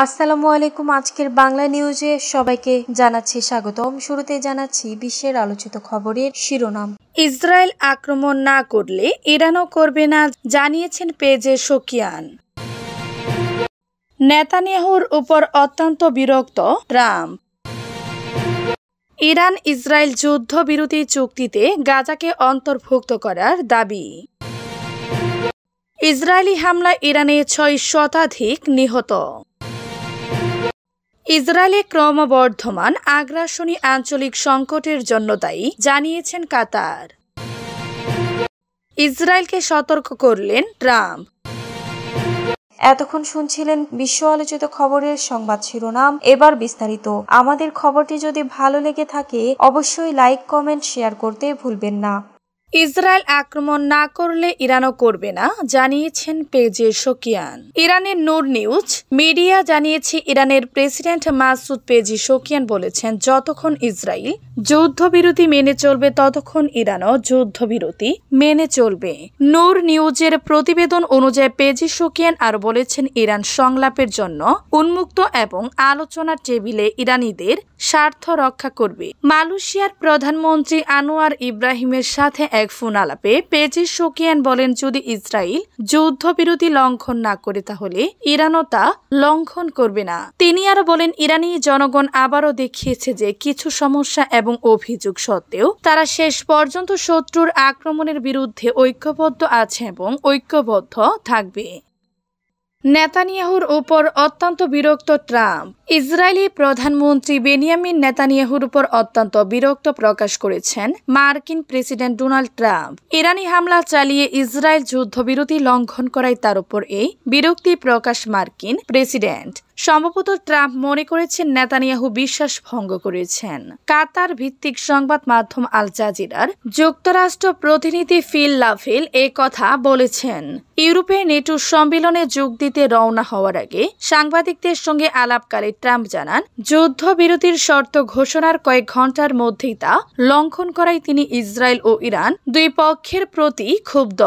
আসসালামু আলাইকুম। আজকের বাংলা নিউজে সবাইকে জানাচ্ছি স্বাগতম। শুরুতে জানাচ্ছি বিশ্বের আলোচিত খবরের শিরোনাম। ইসরায়েল আক্রমণ না করলে ইরানও করবে না, জানিয়েছেন পেজেশকিয়ান। নেতানিয়াহুর উপর অত্যন্ত বিরক্ত ট্রাম্প। ইরান ইসরায়েল যুদ্ধবিরতি চুক্তিতে গাজাকে অন্তর্ভুক্ত করার দাবি। ইসরায়েলি হামলায় ইরানে 6 শতাধিক নিহত। ইসরায়েলে ক্রমবর্ধমান আগ্রাসনী আঞ্চলিক সংকটের জন্য দায়ী, জানিয়েছেন কাতার। ইসরায়েলকে সতর্ক করলেন ট্রাম্প। এতক্ষণ শুনছিলেন বিশ্ব আলোচিত খবরের সংবাদ শিরোনাম। এবার বিস্তারিত। আমাদের খবরটি যদি ভালো লেগে থাকে অবশ্যই লাইক, কমেন্ট, শেয়ার করতে ভুলবেন না। ইসরায়েল আক্রমণ না করলে ইরানও করবে না, জানিয়েছেন পেজেশকিয়ান। ইরানের নূর নিউজ মিডিয়া জানিয়েছে, ইরানের প্রেসিডেন্ট মাসুদ পেজেশকিয়ান বলেছেন, যতক্ষণ ইসরায়েল যুদ্ধবিরতি মেনে চলবে ততক্ষণ ইরানও যুদ্ধবিরতি মেনে চলবে। নূর নিউজের প্রতিবেদন অনুযায়ী পেজেশকিয়ান আরও বলেছেন, ইরান সংলাপের জন্য উন্মুক্ত এবং আলোচনার টেবিলে ইরানিদের স্বার্থ রক্ষা করবে। মালয়েশিয়ার প্রধানমন্ত্রী আনোয়ার ইব্রাহিমের সাথে এক ফোন আলাপে পেজেশকিয়ান বলেন, যদি ইসরায়েল যুদ্ধবিরতি লঙ্ঘন না করে তাহলে ইরানও তা লঙ্ঘন করবে না। তিনি আরো বলেন, ইরানি জনগণ আবারও দেখিয়েছে যে কিছু সমস্যা এবং অভিযোগ সত্ত্বেও তারা শেষ পর্যন্ত শত্রুর আক্রমণের বিরুদ্ধে ঐক্যবদ্ধ আছে এবং ঐক্যবদ্ধ থাকবে। নেতানিয়াহুর উপর অত্যন্ত বিরক্ত ট্রাম্প। ইসরায়েলি প্রধানমন্ত্রী বেনিয়ামিন নেতানিয়াহুর উপর অত্যন্ত বিরক্ত প্রকাশ করেছেন মার্কিন প্রেসিডেন্ট ডোনাল্ড ট্রাম্প। ইরানি হামলা চালিয়ে ইসরায়েল যুদ্ধবিরতি লঙ্ঘন করায় তার উপর এই বিরক্তি প্রকাশ মার্কিন প্রেসিডেন্ট। সম্ভবত ট্রাম্প মনে করেছেন নেতানিয়াহু বিশ্বাস ভঙ্গ করেছেন। কাতার ভিত্তিক সংবাদ মাধ্যম আল জাজিরার যুক্তরাষ্ট্র প্রতিনিধি ফিল লাভেল এ কথা বলেছেন। ইউরোপে নেটো সম্মেলনে যোগ দিতে রওনা হওয়ার আগে সাংবাদিকদের সঙ্গে আলাপকালে ট্রাম্প জানান, যুদ্ধবিরতির শর্ত ঘোষণার কয়েক ঘন্টার মধ্যেই তা লঙ্ঘন করায় তিনি ইসরায়েল ও ইরান দুই পক্ষের প্রতি ক্ষুব্ধ।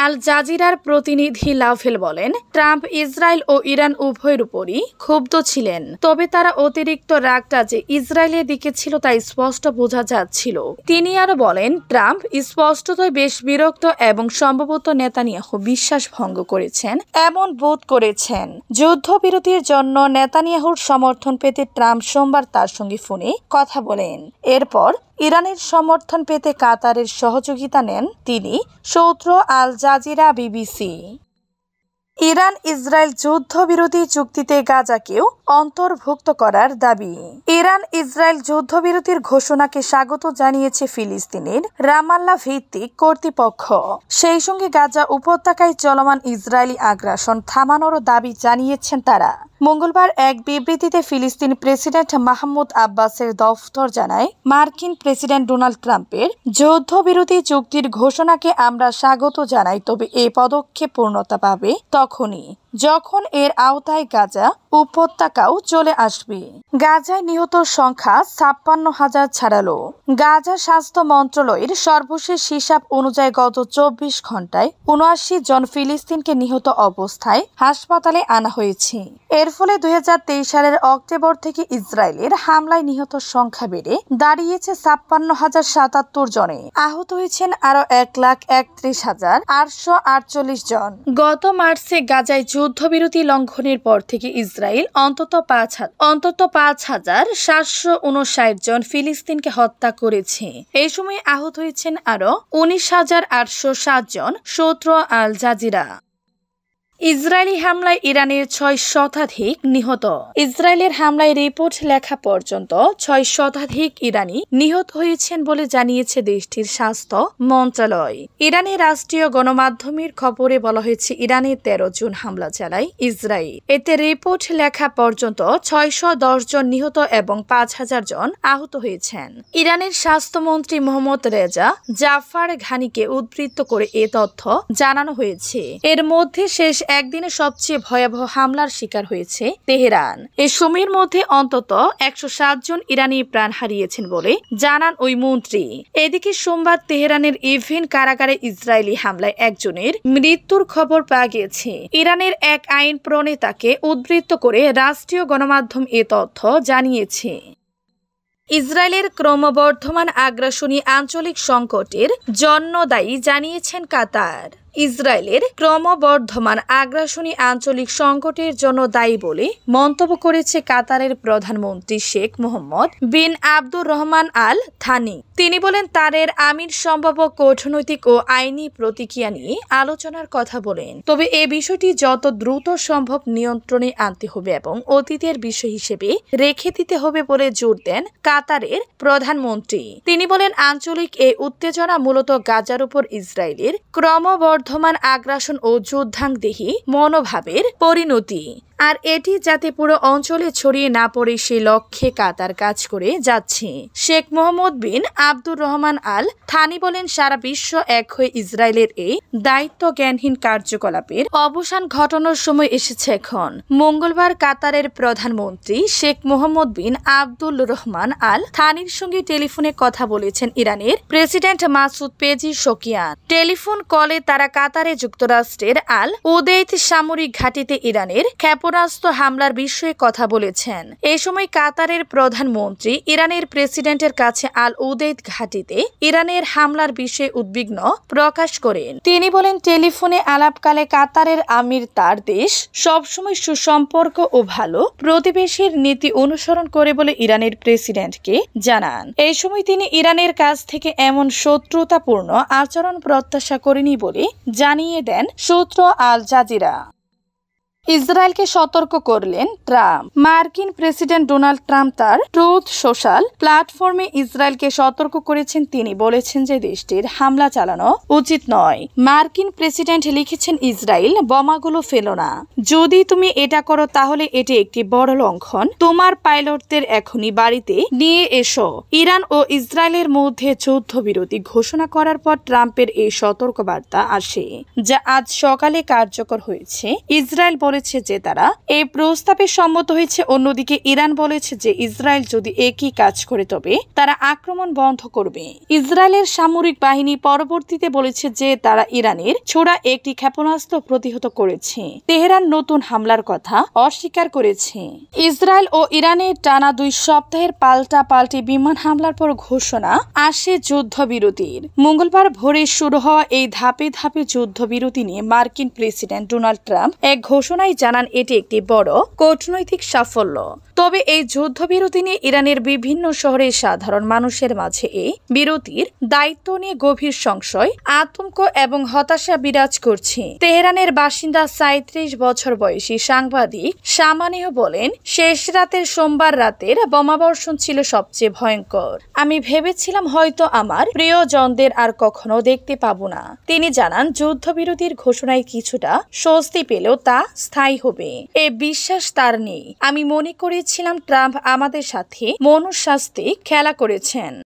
আল জাজিরার প্রতিনিধি লাভেল বলেন, ট্রাম্প ইসরায়েল ও ইরান উভয়ের উপরই ক্ষুব্ধ ছিলেন, তবে তারা অতিরিক্ত রাগটা যে ইসরায়েলের দিকে ছিল তা স্পষ্ট বোঝা যাচ্ছিল। তিনি আরো বলেন, ট্রাম্প স্পষ্টতই বেশ বিরক্ত এবং সম্ভবত নেতানিয়াহু বিশ্বাস ভঙ্গ করেছেন এমন বোধ করেছেন। যুদ্ধবিরতির জন্য নেতানিয়াহুর সমর্থন পেতে ট্রাম্প সোমবার তার সঙ্গে ফোনে কথা বলেন। এরপর ইরানের সমর্থন পেতে কাতারের সহযোগিতা নেন তিনি। সূত্র Al Jazeera, BBC. Iran Israel যুদ্ধবিরতি চুক্তিতে গাজাকেও অন্তর্ভুক্ত করার দাবি। ইরান ইসরায়েল যুদ্ধবিরতির ঘোষণাকে স্বাগত জানিয়েছে ফিলিস্তিনের রামাল্লা ভিত্তিক কর্তৃপক্ষ। সেই সঙ্গে গাজা উপত্যকায় চলমান ইসরায়েলি আগ্রাসন থামানোরও দাবি জানিয়েছেন তারা। মঙ্গলবার এক বিবৃতিতে ফিলিস্তিন প্রেসিডেন্ট মাহমুদ আব্বাসের দফতর জানায়, মার্কিন প্রেসিডেন্ট ডোনাল্ড ট্রাম্পের যুদ্ধবিরতি চুক্তির ঘোষণাকে আমরা স্বাগত জানাই, তবে এই পদক্ষেপ পূর্ণতা পাবে তখনই যখন এর আওতায় গাজা উপত্যকাও চলে আসবে। গাজায় নিহতর সংখ্যা 56,000 ছাড়ালো। গাজা স্বাস্থ্য মন্ত্রণালয়ের সর্বশেষ হিসাব অনুযায়ী গত 24 ঘন্টায় 79 জন ফিলিস্তিনকে নিহত অবস্থায় হাসপাতালে আনা হয়েছে। এর ফলে 2023 সালের অক্টোবর থেকে ইসরায়েলের হামলায় নিহত সংখ্যা বেড়ে দাঁড়িয়েছে 56,077 জনে। আহত হয়েছেন আরো 1,31,848 জন। গত মার্চে গাজায় যুদ্ধবিরতি লঙ্ঘনের পর থেকে ইসরায়েল অন্তত 5,759 জন ফিলিস্তিনকে হত্যা করেছে। এই সময় আহত হয়েছেন আরো 19,807 জন। সূত্র আল জাজিরা। ইসরায়েলি হামলায় ইরানের 6 শতাধিক নিহত। ইসরায়েলের হামলায় রিপোর্ট লেখা পর্যন্ত 6 শতাধিক ইরানি নিহত হয়েছেন বলে জানিয়েছে দেশটির স্বাস্থ্য মন্ত্রণালয়। ইরানের রাষ্ট্রীয় গণমাধ্যমের খবরে বলা হয়েছে, ইরানে 13 জুন হামলা চালায় ইসরায়েল। এতে রিপোর্ট লেখা পর্যন্ত 610 জন নিহত এবং 5,000 জন আহত হয়েছেন। ইরানের স্বাস্থ্যমন্ত্রী মোহাম্মদ রেজা জাফার ঘানিকে উদ্ধৃত করে এ তথ্য জানানো হয়েছে। এর মধ্যে শেষ একদিনে সবচেয়ে ভয়াবহ হামলার শিকার হয়েছে তেহরান। এই সময়ের মধ্যে অন্তত 107 জন ইরানি প্রাণ হারিয়েছেন বলে জানান ওই মন্ত্রী। এদিকে সোমবার তেহরানের ইভেন কারাগারে ইসরায়েলি হামলায় একজনের মৃত্যুর খবর পাওয়া গিয়েছে। ইরানের এক আইন প্রণেতাকে উদ্ধৃত করে রাষ্ট্রীয় গণমাধ্যম এ তথ্য জানিয়েছে। ইসরায়েলের ক্রমবর্ধমান আগ্রাসনী আঞ্চলিক সংকটের জন্য দায়ী জানিয়েছেন কাতার। ইসরায়েলের ক্রমবর্ধমান আগ্রাসনী আঞ্চলিক সংকটের জন্য দায়ী বলে মন্তব্য করেছে কাতারের প্রধানমন্ত্রী শেখ মোহাম্মদ বিন আব্দুর রহমান আল থানি। তিনি বলেন, তারের আমির সম্ভাব্য কূটনৈতিক ও আইনি প্রতিক্রিয়া নিয়ে আলোচনার কথা বলেন, তবে এ বিষয়টি যত দ্রুত সম্ভব নিয়ন্ত্রণে আনতে হবে এবং অতীতের বিষয় হিসেবে রেখে দিতে হবে বলে জোর দেন কাতারের প্রধানমন্ত্রী। তিনি বলেন, আঞ্চলিক এই উত্তেজনা মূলত গাজার উপর ইসরায়েলের ক্রমবর্ধমান আগ্রাসন ও যুদ্ধাংদেহী মনোভাবের পরিণতি, আর এটি যাতে পুরো অঞ্চলে ছড়িয়ে না পড়ে সে লক্ষ্যে কাতার কাজ করে যাচ্ছে। শেখ মোহাম্মদ বিন আব্দুর রহমান আল থানি বলেন, সারা বিশ্ব এক হয়ে ইসরায়েলের এই দায়িত্ব জ্ঞানহীন কার্যকলাপের অবসান ঘটানোর সময় এসেছে এখন। মঙ্গলবার কাতারের প্রধানমন্ত্রী শেখ মোহাম্মদ বিন আব্দুল রহমান আল থানির সঙ্গে টেলিফোনে কথা বলেছেন ইরানের প্রেসিডেন্ট মাসুদ পেজিশকিয়ান। টেলিফোন কলে তারা কাতারে যুক্তরাষ্ট্রের আল উদেইদ সামরিক ঘাঁটিতে ইরানের ক্ষেপণাস্ত্র হামলার বিষয়ে কথা বলেছেন। এ সময় কাতারের প্রধানমন্ত্রী ইরানের প্রেসিডেন্টের কাছে আল উদেইদ ঘাঁটিতে ইরানের হামলার বিষয়ে উদ্বিগ্ন প্রকাশ করেন। তিনি বলেন, টেলিফোনে আলাপকালে কাতারের আমির তার দেশ সবসময় সুসম্পর্ক ও ভালো প্রতিবেশীর নীতি অনুসরণ করে বলে ইরানের প্রেসিডেন্টকে জানান। এই সময় তিনি ইরানের কাছ থেকে এমন শত্রুতাপূর্ণ আচরণ প্রত্যাশা করেনি বলে জানিয়ে দেন সূত্র আল জাজিরা। ইসরায়েলকে সতর্ক করলেন ট্রাম্প। মার্কিন প্রেসিডেন্ট ডোনাল্ড ট্রাম্প তার ট্রুথ সোশ্যাল প্ল্যাটফর্মে ইসরায়েলকে সতর্ক করেছেন। তিনি বলেছেন যে দেশটির হামলা চালানো উচিত নয়। মার্কিন প্রেসিডেন্ট লিখেছেন, ইসরায়েল বোমাগুলো ফেলো না। যদি তুমি এটা করো তাহলে এটি একটি বড় লঙ্ঘন। তোমার পাইলটদের এখনই বাড়িতে নিয়ে এসো। ইরান ও ইসরায়েলের মধ্যে যুদ্ধবিরতি ঘোষণা করার পর ট্রাম্পের এই সতর্কবার্তা আসে, যা আজ সকালে কার্যকর হয়েছে। ইসরায়েল বলেছে যে তারা এই প্রস্তাবে সম্মত হয়েছে। অন্যদিকে ইরান বলেছে যে ইসরায়েল যদি একই কাজ করে তবে তারা আক্রমণ বন্ধ করবে। ইসরায়েলের সামরিক বাহিনী পরবর্তীতে বলেছে যে তারা ইরানের ছোড়া একটি ক্ষেপণাস্ত্র প্রতিহত করেছে। তেহরান নতুন হামলার কথা অস্বীকার করেছে। ইসরায়েল ও ইরানের টানা 2 সপ্তাহের পাল্টাপাল্টি বিমান হামলার পর ঘোষণা আসে যুদ্ধবিরতির। মঙ্গলবার ভোরে শুরু হওয়া এই ধাপে ধাপে যুদ্ধবিরতি নিয়ে মার্কিন প্রেসিডেন্ট ডোনাল্ড ট্রাম্প এক ঘোষণায় জানান এটি একটি বড় কূটনৈতিক সাফল্য। তবে এই যুদ্ধবিরতি নিয়ে ইরানের বিভিন্ন শহরের সাধারণ মানুষের মাঝে এই বিরতির দায়িত্ব নিয়ে গভীর সংশয়, আতঙ্ক এবং হতাশা বিরাজ করছে। তেহরানের বাসিন্দা 37 বছর বয়সী সাংবাদিক সামানেও বলেন, শেষ রাতের সোমবার রাতের বোমাবর্ষণ ছিল সবচেয়ে ভয়ঙ্কর। আমি ভেবেছিলাম হয়তো আমার প্রিয়জনদের আর কখনো দেখতে পাবো না। তিনি জানান, যুদ্ধবিরতির ঘোষণায় কিছুটা স্বস্তি পেলেও তা স্থায়ী হবে এ বিশ্বাস তার নেই। আমি মনে করেছিলাম ট্রাম্প আমাদের সাথে মনস্বাস্থ্যে খেলা করেছেন।